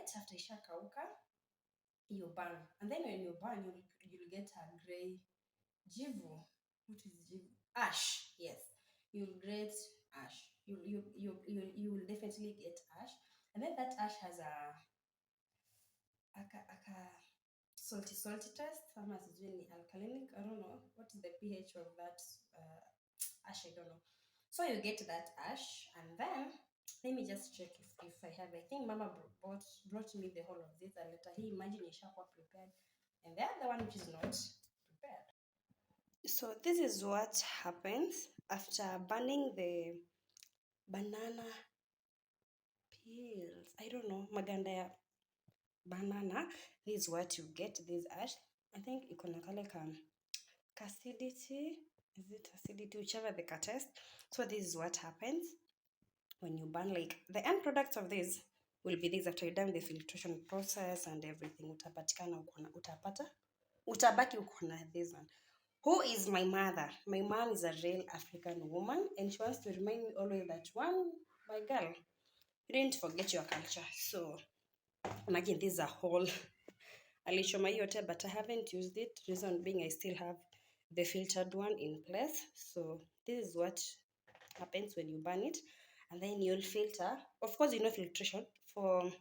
it after ishakauka, you burn. And then when you burn, you'll get a gray jivu. What is jivu? Ash. Yes, you'll get ash. You will definitely get ash. And then that ash has a salty taste. Ama sijui ni alkalinic. I don't know what is the pH of that ash. I don't know. So you get that ash, and then let me just check if I have. I think Mama brought me the whole of this. And later he imagine ishakuwa prepared, and the other one which is not prepared. So this is what happens after burning the banana peels. I don't know, maganda ya banana. This is what you get. This ash. I think ikona kale acidity. Is it acidity? Whichever the test. So this is what happens when you burn. Like the end products of this will be this after you done the filtration process and everything. Utabaki ukona this one. Who is my mother? My mom is a real African woman, and she wants to remind me always that my girl, you didn't forget your culture. So imagine this is a whole alishoma yote, but I haven't used it. Reason being, I still have the filtered one in place. So this is what happens when you burn it, and then you'll filter. Of course, filtration for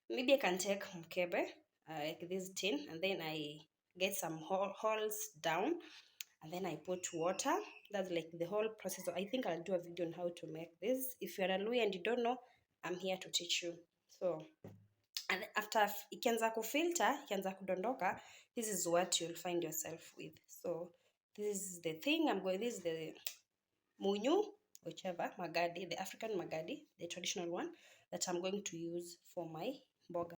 maybe I can take mkebe, like this tin, and then I get some holes down, and then I put water. That's like the whole process. I think I'll do a video on how to make this. If you're a Lui and you don't know, I'm here to teach you. So, and after ikianza kufilter, ikianza kudondoka, this is what you'll find yourself with. So this is the thing this is the munyu, whichever, magadi, the African magadi, the traditional one that I'm going to use for my mboga.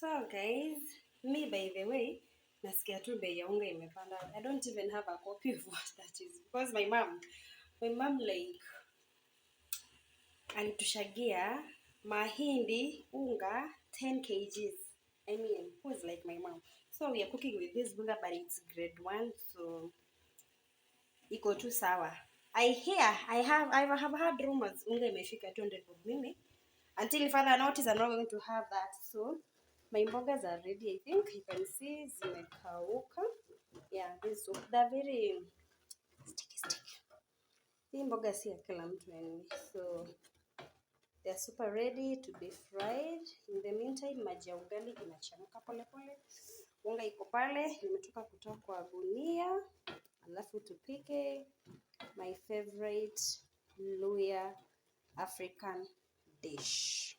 So guys, me by the way, nasikia tu bei ya unga imepanda. I don't even have a copy of what that is because my mom like alitushagia mahindi unga 10 kgs. I mean, who's like my mom? So we are cooking with this bunga, but it's grade 1, so iko tu sawa. I have heard rumors unga imefika 200 bob mimi. Until further notice, I'm not going to have that. So my mbogas are ready. I think you can see zimekauka. Yeah, this soup, they're very sticky. Hii mboga si ya kila mtu anyway. So they're super ready to be fried. In the meantime, maji ya ugali inachemka pole pole. Unga iko pale, nimetoka kutoa kwa gunia. Alafu tupike my favorite Luya African dish.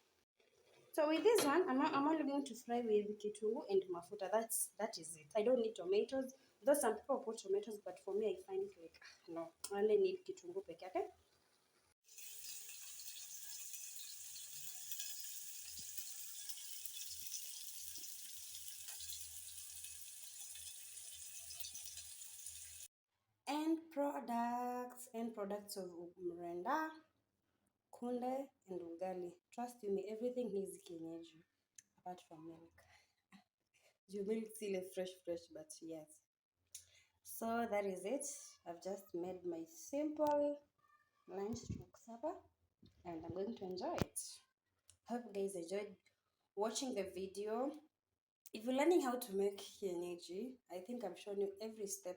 So with this one, I'm only going to fry with kitungu and mafuta. That is it. I don't need tomatoes. Though some people put tomatoes, but for me, I find it like no. I only need kitungu peke yake. End products of mrenda, kunde, and ugali. Trust me, everything is kienyeji, apart from milk. You milk still fresh, but yes. So that is it. I've just made my simple lunch supper, and I'm going to enjoy it. Hope you guys enjoyed watching the video. If you're learning how to make kienyeji, I think I've shown you every step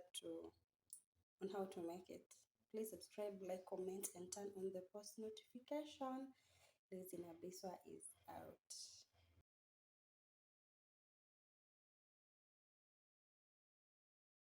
on how to make it. Please subscribe, like, comment, and turn on the post notification. Lizzie Nabiswa is out.